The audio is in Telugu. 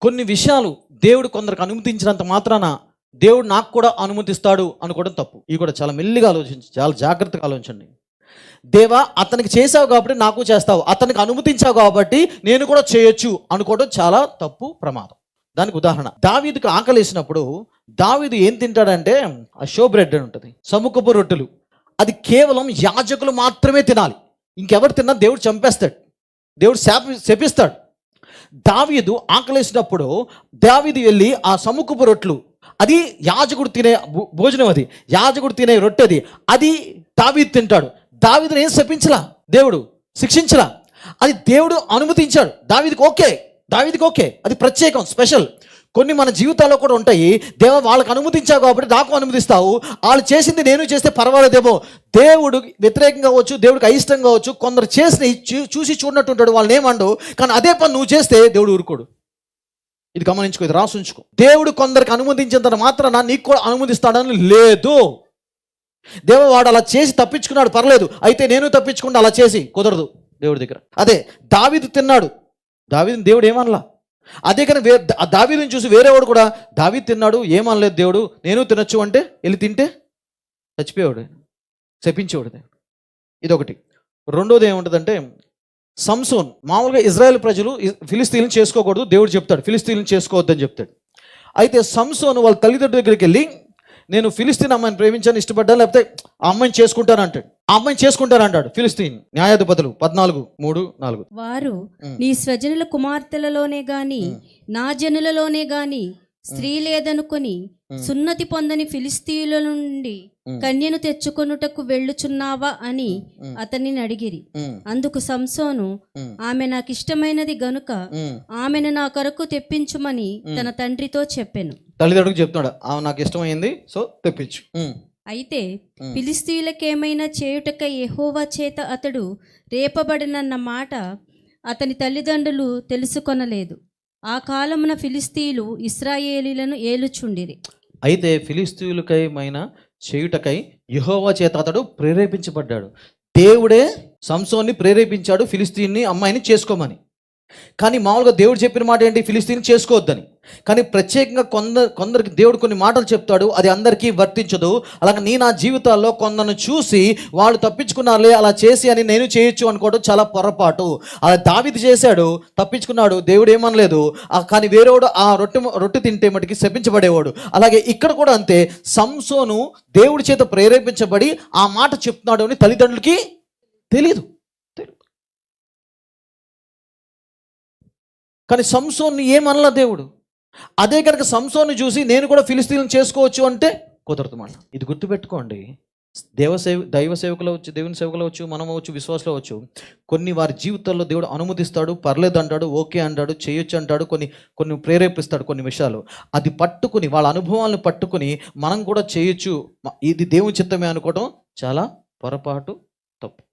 కొన్ని విషయాలు దేవుడు కొందరికి అనుమతించినంత మాత్రాన దేవుడు నాకు కూడా అనుమతిస్తాడు అనుకోవడం తప్పు. ఇవి కూడా చాలా మెల్లిగా ఆలోచించి, చాలా జాగ్రత్తగా ఆలోచించండి. దేవా అతనికి చేసావు కాబట్టి నాకు చేస్తావు, అతనికి అనుమతించావు కాబట్టి నేను కూడా చేయొచ్చు అనుకోవడం చాలా తప్పు, ప్రమాదం. దానికి ఉదాహరణ, దావీదుకి ఆకలి వేసినప్పుడు దావీదు ఏం తింటాడంటే ఆ షో బ్రెడ్ అని ఉంటుంది, సముఖపు రొట్టెలు. అది కేవలం యాజకులు మాత్రమే తినాలి, ఇంకెవరు తిన్నా దేవుడు చంపేస్తాడు, దేవుడు శపిస్తాడు. దావీదు ఆకలేసినప్పుడు దావీదు వెళ్ళి ఆ సముఖపు రొట్టెలు, అది యాజకుడు తినే భోజనం, అది యాజకుడు తినే రొట్టె, అది దావీదు తింటాడు. దావీదుని ఏం శపించలా, దేవుడు శిక్షించలా, అది దేవుడు అనుమతించాడు. దావీదుకి ఓకే, అది ప్రత్యేకం, స్పెషల్. కొన్ని మన జీవితాల్లో కూడా ఉంటాయి, దేవా వాళ్ళకి అనుమతించావు కాబట్టి నాకు అనుమతిస్తావు, వాళ్ళు చేసింది నేను చేస్తే పర్వాలేదేమో. దేవుడు వ్యతిరేకంగా అవ్వచ్చు, దేవుడికి అయిష్టంగా అవ్వచ్చు, కొందరు చేసిన చూసి చూడనట్టు ఉంటాడు, వాళ్ళని ఏమండు, కానీ అదే పని నువ్వు చేస్తే దేవుడు ఊరుకోడు. ఇది గమనించుకో, ఇది రాసి ఉంచుకో. దేవుడు కొందరికి అనుమతించినంత మాత్రాన నీకు కూడా అనుమతిస్తాడని లేదు. దేవుడు వాడు అలా చేసి తప్పించుకున్నాడు, పర్లేదు, అయితే నేను తప్పించుకుంటా, అలా చేసి కుదరదు దేవుడి దగ్గర. అదే దావీదు తిన్నాడు, దావీదుని దేవుడు ఏమనలా. అదే కానీ దావీదుని చూసి వేరేవాడు కూడా దావీదు తిన్నాడు ఏమనలేదు దేవుడు, నేను తినొచ్చు అంటే వెళ్ళి తింటే చచ్చిపోయేవాడు, శపించేవాడు దేవుడు. ఇదొకటి. రెండోది ఏముంటుందంటే, సంసోన్, మామూలుగా ఇజ్రాయెల్ ప్రజలు ఫిలిస్తీన్లు చేసుకోకూడదు, దేవుడు చెప్తాడు ఫిలిస్తీన్లు చేసుకోవద్దని చెప్తాడు. అయితే సంసోను వాళ్ళ తల్లిదండ్రుల దగ్గరికి వెళ్ళి నేను ఫిలిస్తీన్ అమ్మాయిని ప్రేమించాను, ఇష్టపడ్డాను, లేకపోతే ఆ అమ్మాయిని చేసుకుంటాను అంటాడు. ఆ అమ్మాయిని చేసుకుంటాను అంటాడు. ఫిలిస్తీన్ న్యాయాధిపతులు 14:3-4. వారు నీ స్వజనుల కుమార్తెలలోనే గాని నా జనులలోనే గాని స్త్రీ లేదనుకొని సున్నతి పొందని ఫిలిస్తీయుల నుండి కన్యను తెచ్చుకొనుటకు వెళ్ళుచున్నావా అని అతనిని అడిగిరి. అందుకు సంసోను, ఆమె నాకు ఇష్టమైనది గనుక ఆమెను నా కొరకు తెప్పించుమని తన తండ్రితో చెప్పెను. తల్లిదండ్రులకు చెప్తున్నాడు, ఆమె నాకు ఇష్టమైంది, సో తెప్పించు. అయితే ఫిలిస్తీయులకేమైనా చేయుటకై యెహోవా చేత అతడు రేపబడినన్న మాట అతని తల్లిదండ్రులు తెలుసుకొనలేదు. ఆ కాలమున ఫిలిస్తీయులు ఇశ్రాయేలీలను ఏలుచుండిరి. అయితే ఫిలిస్తీయులకైనా చేయుటకై యెహోవా చేత అతడు ప్రేరేపించబడ్డాడు. దేవుడే సంసోన్ని ప్రేరేపించాడు ఫిలిస్తీన్ని అమ్మాయిని చేసుకోమని. కానీ మామూలుగా దేవుడు చెప్పిన మాట ఏంటి, ఫిలిస్తీన్ చేసుకోవద్దని. కానీ ప్రత్యేకంగా కొందరికి దేవుడు కొన్ని మాటలు చెప్తాడు, అది అందరికీ వర్తించదు. అలాగే నా జీవితాల్లో కొందరిని చూసి వాళ్ళు తప్పించుకున్నారులే అలా చేసి అని నేను చేయొచ్చు అనుకోవడం చాలా పొరపాటు. అలా దావీదు చేశాడు, తప్పించుకున్నాడు, దేవుడు ఏమనలేదు. కానీ వేరేవాడు ఆ రొట్టె తింటే మటుకి శపించబడేవాడు. అలాగే ఇక్కడ కూడా అంతే, సంసోను దేవుడి చేత ప్రేరేపించబడి ఆ మాట చెప్తున్నాడు అని తల్లిదండ్రులకి తెలీదు. కానీ సంసోన్ని ఏమనలా దేవుడు. అదే కనుక సంసోన్ని చూసి నేను కూడా ఫిలిస్తీన్లను చేసుకోవచ్చు అంటే కుదరదు మాట. ఇది గుర్తుపెట్టుకోండి. దైవ సేవకులు అవచ్చు, దేవుని సేవకులు అవచ్చు, మనం అవచ్చు, విశ్వాసులు అవచ్చు, కొన్ని వారి జీవితాల్లో దేవుడు అనుమతిస్తాడు, పర్లేదు అంటాడు, ఓకే అంటాడు, చేయొచ్చు అంటాడు, కొన్ని ప్రేరేపిస్తాడు కొన్ని విషయాలు. అది పట్టుకుని వాళ్ళ అనుభవాలను పట్టుకుని మనం కూడా చేయొచ్చు, ఇది దేవుని చిత్తమే అనుకోవడం చాలా పొరపాటు, తప్పు.